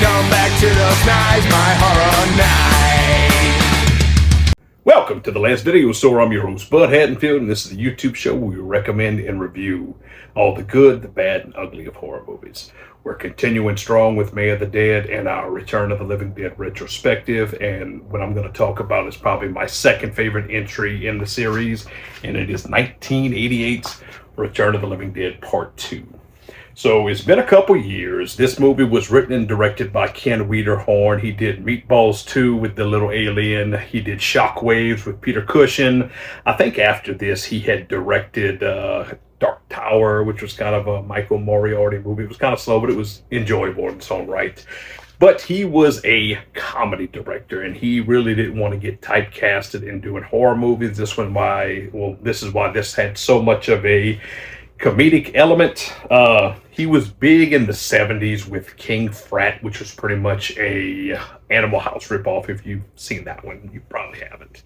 Come back to those nights, my horror night. Welcome to the last video store. I'm your host, Bud Haddonfield, and this is the YouTube show where we recommend and review all the good, the bad, and ugly of horror movies. We're continuing strong with May of the Dead and our Return of the Living Dead retrospective, and what I'm going to talk about is probably my second favorite entry in the series, and it is 1988's Return of the Living Dead Part 2. So it's been a couple years. This movie was written and directed by Ken Wiederhorn. He did Meatballs 2 with the little alien. He did Shockwaves with Peter Cushing. I think after this he had directed Dark Tower, which was kind of a Michael Moriarty movie. It was kind of slow, but it was enjoyable in its own right. But he was a comedy director, and he really didn't want to get typecasted in doing horror movies. This is why this had so much of a comedic element. He was big in the 70s with King Frat, which was pretty much a Animal House ripoff. If you've seen that one, you probably haven't.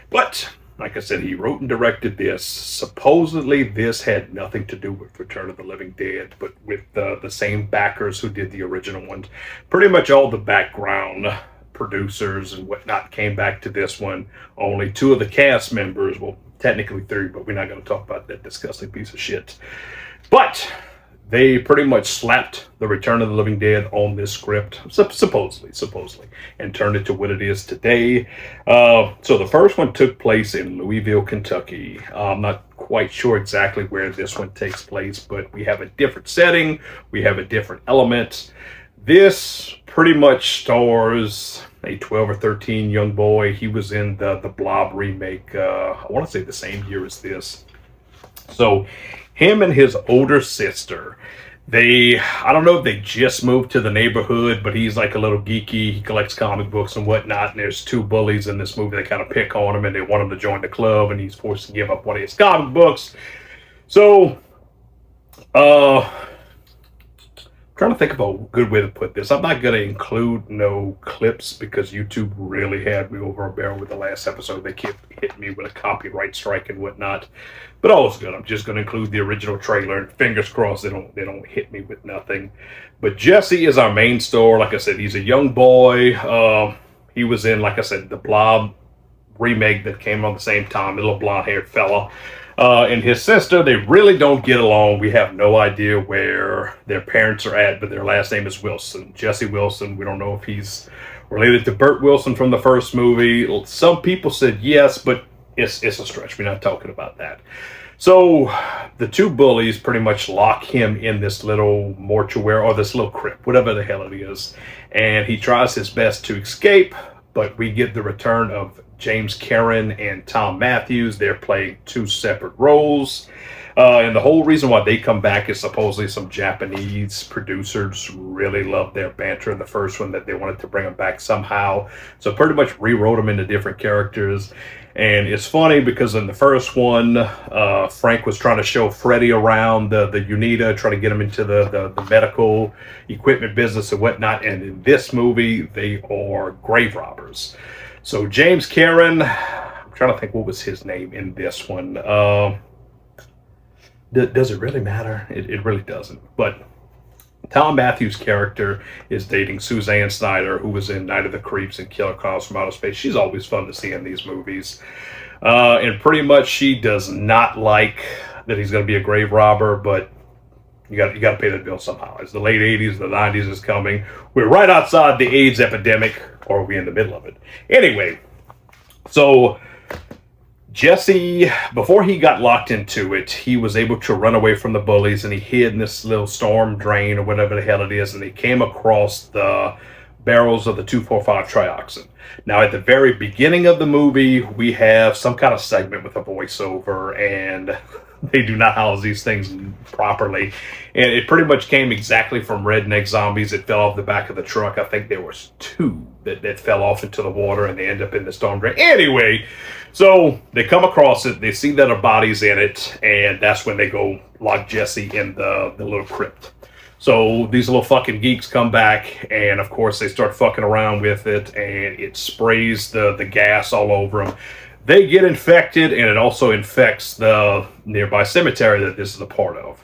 But like I said, he wrote and directed this. Supposedly this had nothing to do with Return of the Living Dead, but with the same backers who did the original ones. Pretty much all the background producers and whatnot came back to this one. Only two of the cast members, well, technically three, but we're not going to talk about that disgusting piece of shit. But they pretty much slapped the Return of the Living Dead on this script, supposedly, and turned it to what it is today. So the first one took place in Louisville, Kentucky. I'm not quite sure exactly where this one takes place, but we have a different setting. We have a different element. This pretty much stars a 12 or 13 young boy. He was in the Blob remake, I want to say the same year as this. So him and his older sister, I don't know if they just moved to the neighborhood, but he's like a little geeky. He collects comic books and whatnot, and there's two bullies in this movie that kind of pick on him, and they want him to join the club, and he's forced to give up one of his comic books. So, trying to think of a good way to put this. I'm not going to include no clips because YouTube really had me over a barrel with the last episode. They kept hitting me with a copyright strike and whatnot. But all's good. I'm just going to include the original trailer, and fingers crossed they don't hit me with nothing. But Jesse is our main star. Like I said, he's a young boy. He was in, like I said, the Blob remake that came on the same time. A little blonde-haired fella. And his sister, they really don't get along. We have no idea where their parents are at, but their last name is Wilson. Jesse Wilson. We don't know if he's related to Burt Wilson from the first movie. Some people said yes, but it's a stretch. We're not talking about that. So the two bullies pretty much lock him in this little mortuary, or this little crypt, whatever the hell it is. And he tries his best to escape, but we get the return of James Karen and Tom Matthews. They're playing two separate roles. And the whole reason why they come back is supposedly some Japanese producers really loved their banter in the first one, that they wanted to bring them back somehow. So pretty much rewrote them into different characters. And it's funny because in the first one, Frank was trying to show Freddy around the UNITA, trying to get him into the medical equipment business and whatnot. And in this movie, they are grave robbers. So James Karen, I'm trying to think what was his name in this one. Does it really matter? It really doesn't. But Tom Matthews' character is dating Suzanne Snyder, who was in Night of the Creeps and Killer Clowns from Outer Space. She's always fun to see in these movies. And pretty much she does not like that he's going to be a grave robber, but you got to pay the bill somehow. As the late 80s, the 90s is coming. We're right outside the AIDS epidemic, or are we in the middle of it? Anyway, so Jesse, before he got locked into it, he was able to run away from the bullies, and he hid in this little storm drain or whatever the hell it is, and he came across the barrels of the 2,4,5 trioxin. Now, at the very beginning of the movie, we have some kind of segment with a voiceover, and they do not house these things properly. And it pretty much came exactly from Redneck Zombies. It fell off the back of the truck. I think there was two that fell off into the water, and they end up in the storm drain. Anyway, so they come across it. They see that a body's in it, and that's when they go lock Jesse in the little crypt. So these little fucking geeks come back, and of course they start fucking around with it, and it sprays the gas all over them. They get infected, and it also infects the nearby cemetery that this is a part of.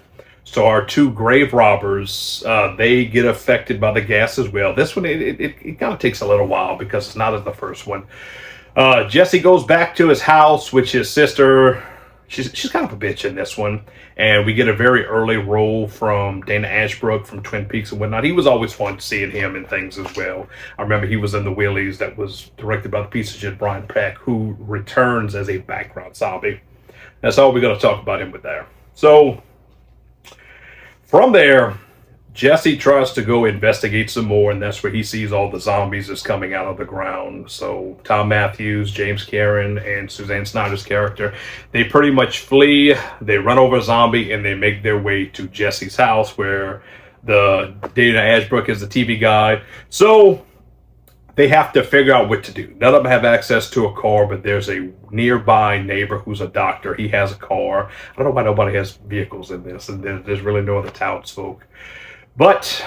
So our two grave robbers, they get affected by the gas as well. This one, it kind of takes a little while because it's not as the first one. Jesse goes back to his house, which his sister, she's kind of a bitch in this one. And we get a very early role from Dana Ashbrook from Twin Peaks and whatnot. He was always fun seeing him in things as well. I remember he was in The Willies that was directed by the piece of shit Brian Peck, who returns as a background zombie. That's all we're going to talk about him with there. So from there, Jesse tries to go investigate some more, and that's where he sees all the zombies that's coming out of the ground. So Tom Matthews, James Karen, and Suzanne Snyder's character, they pretty much flee. They run over a zombie, and they make their way to Jesse's house, where the Dana Ashbrook is the TV guy. So they have to figure out what to do. None of them have access to a car, but there's a nearby neighbor who's a doctor. He has a car. I don't know why nobody has vehicles in this, and there's really no other townsfolk. But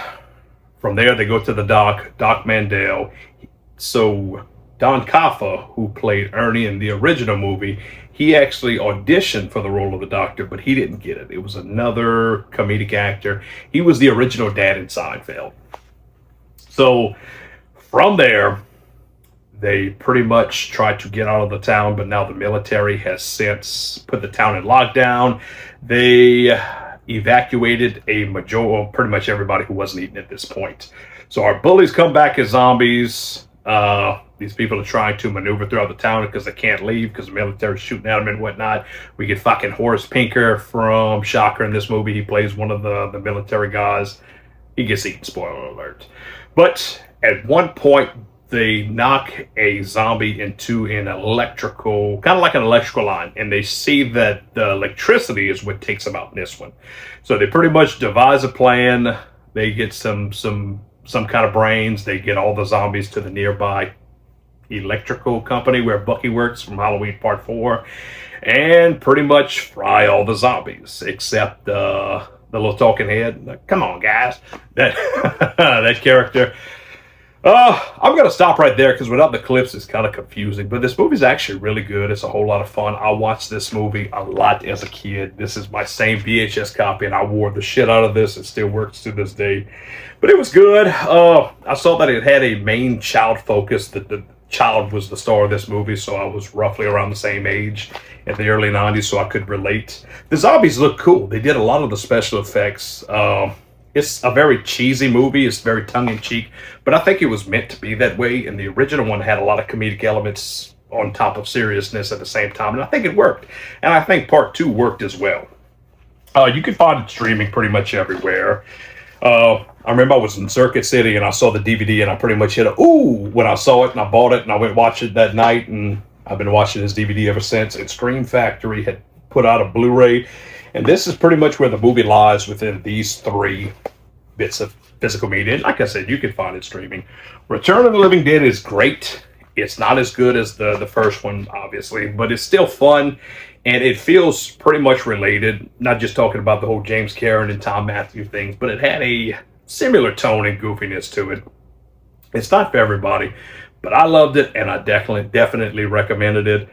from there, they go to the Doc Mandel. So Don Kaffa, who played Ernie in the original movie, he actually auditioned for the role of the doctor, but he didn't get it. It was another comedic actor. He was the original dad in Seinfeld. So from there, they pretty much tried to get out of the town, but now the military has since put the town in lockdown. They evacuated pretty much everybody who wasn't eating at this point. So our bullies come back as zombies. These people are trying to maneuver throughout the town because they can't leave because the military's shooting at them and whatnot. We get fucking Horace Pinker from Shocker in this movie. He plays one of the military guys. He gets eaten, spoiler alert. But at one point, they knock a zombie into an electrical, kind of like an electrical line, and they see that the electricity is what takes them out in this one. So they pretty much devise a plan. They get some kind of brains. They get all the zombies to the nearby electrical company where Bucky works from Halloween Part 4, and pretty much fry all the zombies, except the little talking head. Come on, guys. That character. I'm going to stop right there because without the clips, it's kind of confusing. But this movie's actually really good. It's a whole lot of fun. I watched this movie a lot as a kid. This is my same VHS copy, and I wore the shit out of this. It still works to this day. But it was good. I saw that it had a main child focus. That the child was the star of this movie, so I was roughly around the same age in the early 90s, so I could relate. The zombies look cool. They did a lot of the special effects. It's a very cheesy movie. It's very tongue-in-cheek, but I think it was meant to be that way, and the original one had a lot of comedic elements on top of seriousness at the same time, and I think it worked. And I think Part 2 worked as well. You can find it streaming pretty much everywhere. I remember I was in Circuit City, and I saw the DVD, and I pretty much hit a ooh when I saw it, and I bought it, and I went and watched it that night, and I've been watching this DVD ever since. And Scream Factory had put out a Blu-ray, and this is pretty much where the movie lies within these three bits of physical media. And like I said, you can find it streaming. Return of the Living Dead is great. It's not as good as the first one, obviously, but it's still fun, and it feels pretty much related. Not just talking about the whole James Karen and Tom Matthews things, but it had a similar tone and goofiness to it. It's not for everybody, but I loved it, and I definitely recommended it.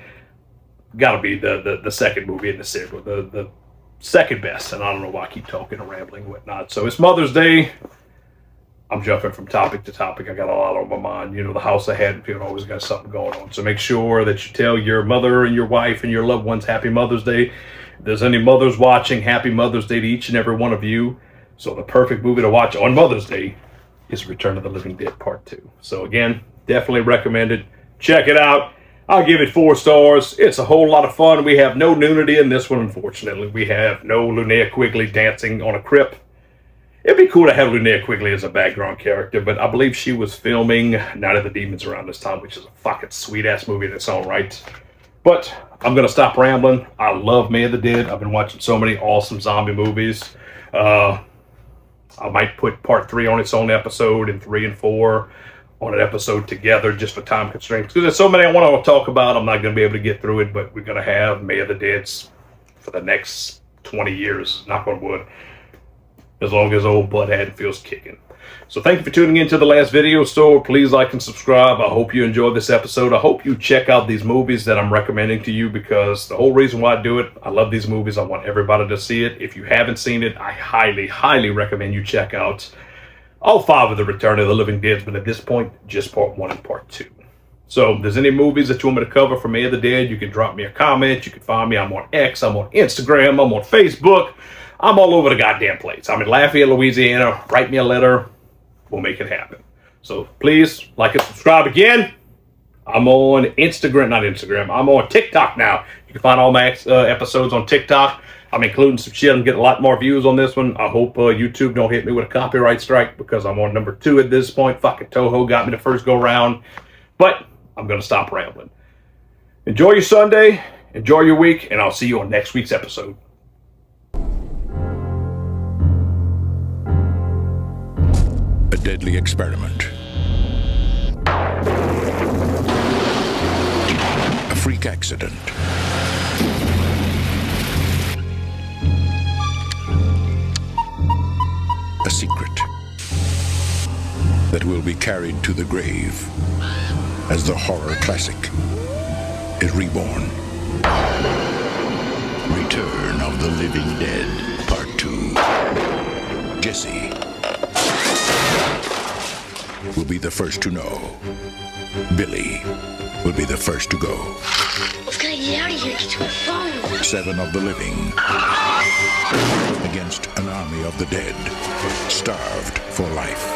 Gotta be the second movie in the series, the second best, and I don't know why I keep talking and rambling and whatnot. So it's Mother's Day. I'm jumping from topic to topic. I got a lot on my mind. You know, the house I had, people always got something going on. So make sure that you tell your mother and your wife and your loved ones Happy Mother's Day. If there's any mothers watching, Happy Mother's Day to each and every one of you. So the perfect movie to watch on Mother's Day is Return of the Living Dead Part 2. So again, definitely recommend it. Check it out. I'll give it 4 stars. It's a whole lot of fun. We have no nudity in this one, unfortunately. We have no Linnea Quigley dancing on a crib. It'd be cool to have Linnea Quigley as a background character, but I believe she was filming Night of the Demons around this time, which is a fucking sweet-ass movie in its own right. But I'm going to stop rambling. I love May of the Dead. I've been watching so many awesome zombie movies. I might put Part 3 on its own episode, and 3 and 4 on an episode together just for time constraints. Because there's so many I want to talk about, I'm not going to be able to get through it, but we're going to have May of the Dead for the next 20 years, knock on wood, as long as old Bud Haddon feels kicking. So thank you for tuning into the last video. So please like and subscribe. I hope you enjoyed this episode. I hope you check out these movies that I'm recommending to you, because the whole reason why I do it, I love these movies. I want everybody to see it. If you haven't seen it, I highly, highly recommend you check out all 5 of the Return of the Living Dead, but at this point, just part 1 and part 2. So if there's any movies that you want me to cover from May of the Dead, you can drop me a comment. You can find me. I'm on X. I'm on Instagram. I'm on Facebook. I'm all over the goddamn place. I'm in Lafayette, Louisiana. Write me a letter. We'll make it happen. So please like and subscribe again. I'm on Instagram, I'm on TikTok now. You can find all my episodes on TikTok. I'm including some shit. I'm getting a lot more views on this one. I hope YouTube don't hit me with a copyright strike, because I'm on number 2 at this point. Fucking Toho got me the first go round. But I'm going to stop rambling. Enjoy your Sunday. Enjoy your week. And I'll see you on next week's episode. A deadly experiment. A freak accident. A secret that will be carried to the grave as the horror classic is reborn. Return of the Living Dead, Part 2. Jesse will be the first to know. Billy will be the first to go. Let's get out of here. Get to a phone. 7 of the living against an army of the dead, starved for life.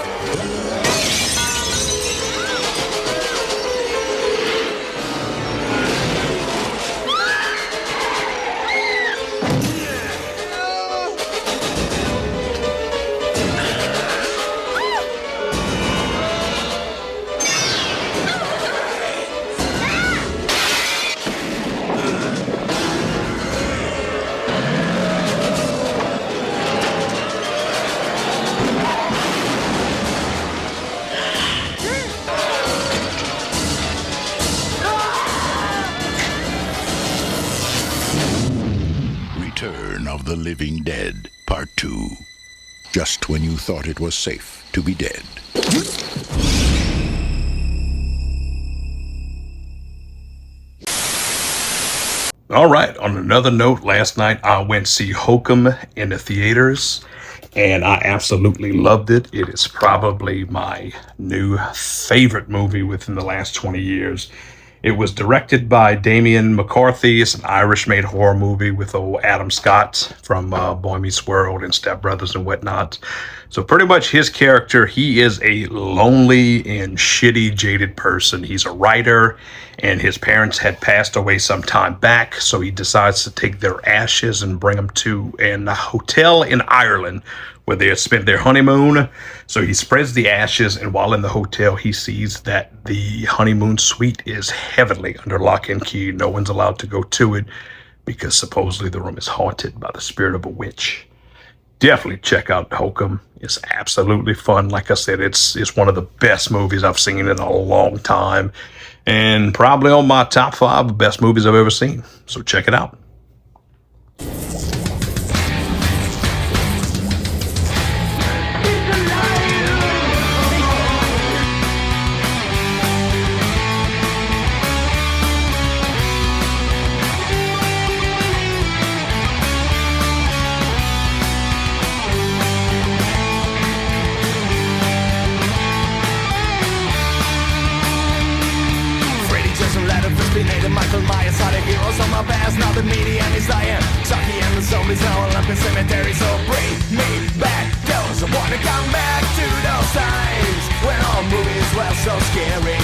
Return of the Living Dead, Part 2. Just when you thought it was safe to be dead. All right, on another note, last night I went to see Hokum in the theaters, and I absolutely loved it. It is probably my new favorite movie within the last 20 years. It was directed by Damien McCarthy. It's an Irish-made horror movie with old Adam Scott from Boy Meets World and Step Brothers and whatnot. So pretty much his character, he is a lonely and shitty, jaded person. He's a writer, and his parents had passed away some time back, so he decides to take their ashes and bring them to a hotel in Ireland where they had spent their honeymoon. So he spreads the ashes, and while in the hotel, he sees that the honeymoon suite is heavily under lock and key. No one's allowed to go to it because supposedly the room is haunted by the spirit of a witch. Definitely check out Hokum. It's absolutely fun. Like I said, it's one of the best movies I've seen in a long time, and probably on my top 5 of best movies I've ever seen. So check it out. Michael Myers are the heroes of my past. Now the media is dying. Chucky and the zombies now all up in cemetery. So bring me back those. I wanna come back to those times when all movies were so scary.